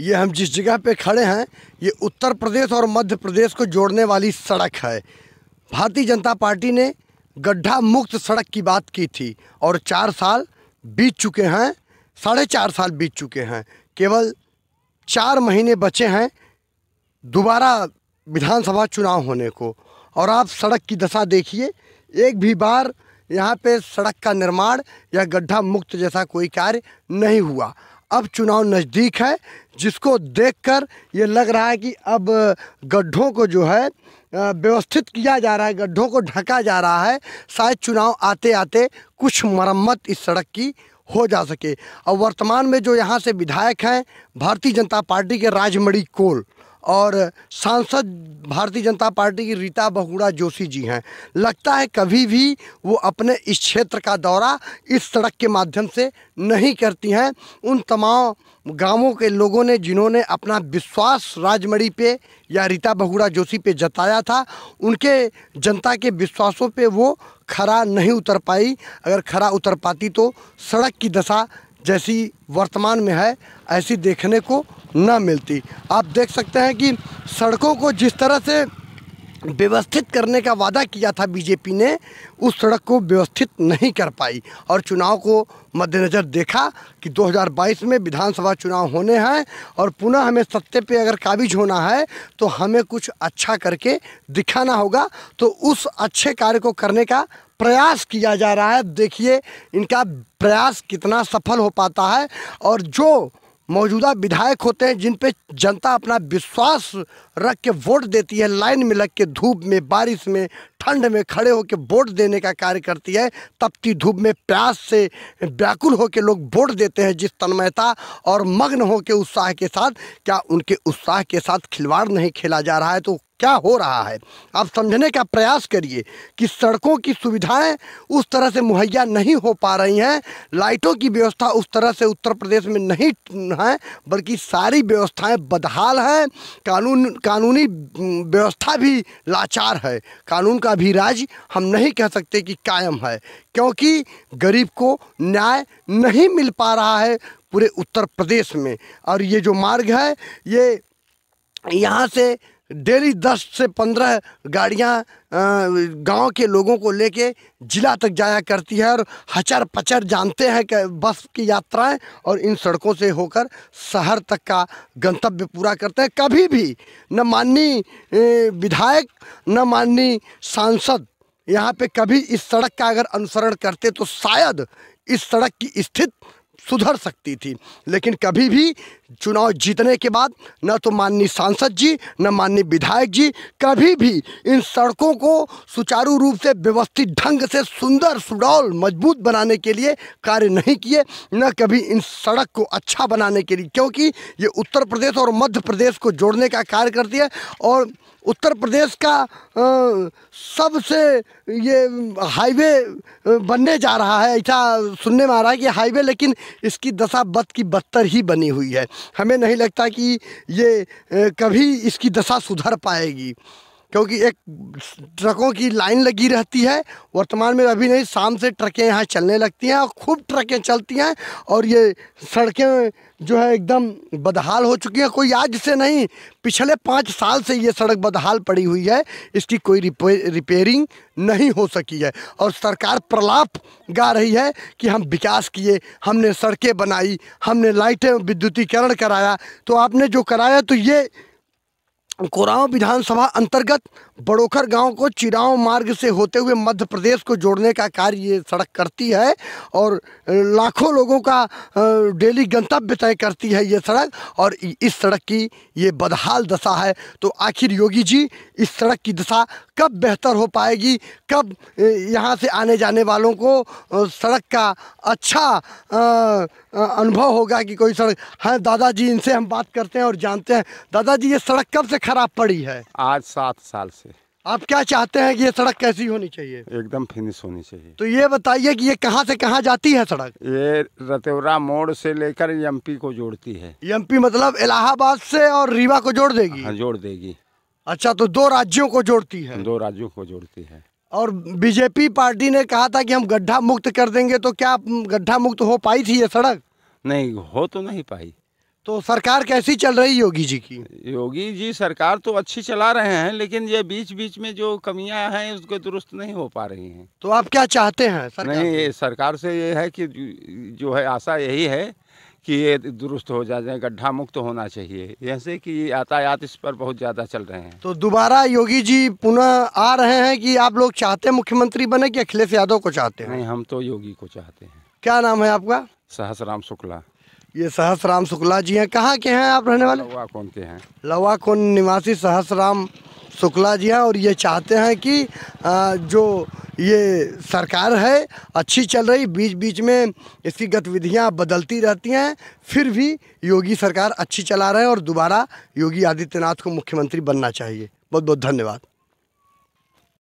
ये हम जिस जगह पे खड़े हैं ये उत्तर प्रदेश और मध्य प्रदेश को जोड़ने वाली सड़क है। भारतीय जनता पार्टी ने गड्ढा मुक्त सड़क की बात की थी और 4 साल बीत चुके हैं, 4.5 साल बीत चुके हैं। केवल 4 महीने बचे हैं दोबारा विधानसभा चुनाव होने को और आप सड़क की दशा देखिए। एक भी बार यहाँ पे सड़क का निर्माण या गड्ढा मुक्त जैसा कोई कार्य नहीं हुआ। अब चुनाव नज़दीक है, जिसको देखकर ये लग रहा है कि अब गड्ढों को जो है व्यवस्थित किया जा रहा है, गड्ढों को ढका जा रहा है। शायद चुनाव आते आते कुछ मरम्मत इस सड़क की हो जा सके। और वर्तमान में जो यहाँ से विधायक हैं भारतीय जनता पार्टी के राजमणि कोल और सांसद भारतीय जनता पार्टी की रीता बहुगुणा जोशी जी हैं, लगता है कभी भी वो अपने इस क्षेत्र का दौरा इस सड़क के माध्यम से नहीं करती हैं। उन तमाम गांवों के लोगों ने जिन्होंने अपना विश्वास राजमणि पे या रीता बहुगुणा जोशी पे जताया था, उनके जनता के विश्वासों पे वो खरा नहीं उतर पाई। अगर खरा उतर पाती तो सड़क की दशा जैसी वर्तमान में है ऐसी देखने को न मिलती। आप देख सकते हैं कि सड़कों को जिस तरह से व्यवस्थित करने का वादा किया था बीजेपी ने, उस सड़क को व्यवस्थित नहीं कर पाई और चुनाव को मद्देनज़र देखा कि 2022 में विधानसभा चुनाव होने हैं और पुनः हमें सत्ते पे अगर काबिज होना है तो हमें कुछ अच्छा करके दिखाना होगा। तो उस अच्छे कार्य को करने का प्रयास किया जा रहा है। देखिए इनका प्रयास कितना सफल हो पाता है और जो मौजूदा विधायक होते हैं जिन पे जनता अपना विश्वास रख के वोट देती है, लाइन में लग के धूप में, बारिश में, ठंड में खड़े होकर वोट देने का कार्य करती है, तपती धूप में प्यास से व्याकुल होकर लोग वोट देते हैं जिस तन्मयता और मग्न होकर उत्साह के साथ, क्या उनके उत्साह के साथ खिलवाड़ नहीं खेला जा रहा है? तो क्या हो रहा है आप समझने का प्रयास करिए कि सड़कों की सुविधाएं उस तरह से मुहैया नहीं हो पा रही हैं, लाइटों की व्यवस्था उस तरह से उत्तर प्रदेश में नहीं है, बल्कि सारी व्यवस्थाएं बदहाल हैं। कानूनी व्यवस्था भी लाचार है। कानून का भी राज हम नहीं कह सकते कि कायम है, क्योंकि गरीब को न्याय नहीं मिल पा रहा है पूरे उत्तर प्रदेश में। और ये जो मार्ग है ये यहाँ से डेली 10 से 15 गाड़ियाँ गांव के लोगों को लेके जिला तक जाया करती है और हचर पचर जानते हैं कि बस की यात्राएं और इन सड़कों से होकर शहर तक का गंतव्य पूरा करते हैं। कभी भी न माननीय विधायक न माननीय सांसद यहाँ पे कभी इस सड़क का अगर अनुसरण करते तो शायद इस सड़क की स्थिति सुधर सकती थी। लेकिन कभी भी चुनाव जीतने के बाद न तो माननीय सांसद जी न माननीय विधायक जी कभी भी इन सड़कों को सुचारू रूप से व्यवस्थित ढंग से सुंदर सुडौल मजबूत बनाने के लिए कार्य नहीं किए, न कभी इन सड़क को अच्छा बनाने के लिए, क्योंकि ये उत्तर प्रदेश और मध्य प्रदेश को जोड़ने का कार्य करती है और उत्तर प्रदेश का सबसे ये हाईवे बनने जा रहा है, ऐसा सुनने में आ रहा है कि हाईवे, लेकिन इसकी दशा बद की बदतर ही बनी हुई है। हमें नहीं लगता कि ये कभी इसकी दशा सुधर पाएगी, क्योंकि एक ट्रकों की लाइन लगी रहती है। वर्तमान में अभी नहीं, शाम से ट्रकें यहाँ चलने लगती हैं और खूब ट्रकें चलती हैं और ये सड़कें जो है एकदम बदहाल हो चुकी हैं। कोई आज से नहीं, पिछले 5 साल से ये सड़क बदहाल पड़ी हुई है, इसकी कोई रिपेयरिंग नहीं हो सकी है और सरकार प्रलाप गा रही है कि हम विकास किए, हमने सड़कें बनाई, हमने लाइटें विद्युतीकरण कराया। तो आपने जो कराया तो ये कोरांव विधानसभा अंतर्गत बड़ोखर गांव को चिरांव मार्ग से होते हुए मध्य प्रदेश को जोड़ने का कार्य ये सड़क करती है और लाखों लोगों का डेली गंतव्य तय करती है ये सड़क। और इस सड़क की ये बदहाल दशा है। तो आखिर योगी जी इस सड़क की दशा कब बेहतर हो पाएगी, कब यहाँ से आने जाने वालों को सड़क का अच्छा अनुभव होगा कि कोई सड़क है? दादाजी इनसे हम बात करते हैं और जानते हैं। दादाजी ये सड़क कब से खराब पड़ी है? आज 7 साल से। आप क्या चाहते हैं कि ये सड़क कैसी होनी चाहिए? एकदम फिनिश होनी चाहिए। तो ये बताइए कि ये कहाँ से कहाँ जाती है सड़क? ये रतौरा मोड़ से लेकर एमपी को जोड़ती है। एमपी मतलब इलाहाबाद से और रीवा को जोड़ देगी? हाँ, जोड़ देगी। अच्छा, तो 2 राज्यों को जोड़ती है? 2 राज्यों को जोड़ती है। और बीजेपी पार्टी ने कहा था कि हम गड्ढा मुक्त कर देंगे, तो क्या गड्ढा मुक्त हो पाई थी ये सड़क? नहीं, हो तो नहीं पाई। तो सरकार कैसी चल रही योगी जी की? योगी जी सरकार तो अच्छी चला रहे हैं, लेकिन ये बीच बीच में जो कमियां हैं उसको दुरुस्त नहीं हो पा रही हैं। तो आप क्या चाहते हैं सरकार नहीं, से? ये सरकार से ये है कि जो है आशा यही है कि ये दुरुस्त हो जाए, गड्ढा मुक्त होना चाहिए। जैसे कि यातायात इस पर बहुत ज़्यादा चल रहे हैं। तो दोबारा योगी जी पुनः आ रहे हैं कि आप लोग चाहते हैं मुख्यमंत्री बने कि अखिलेश यादव को चाहते हैं? नहीं, हम तो योगी को चाहते हैं। क्या नाम है आपका? सहसराम शुक्ला। ये सहसराम शुक्ला जी हैं। कहाँ के हैं आप रहने वाले? लौवा कौन के हैं? लवाकोन निवासी सहसराम शुक्ला जी हैं और ये चाहते हैं कि जो ये सरकार है अच्छी चल रही, बीच बीच में इसकी गतिविधियां बदलती रहती हैं, फिर भी योगी सरकार अच्छी चला रहे हैं और दोबारा योगी आदित्यनाथ को मुख्यमंत्री बनना चाहिए। बहुत बहुत धन्यवाद।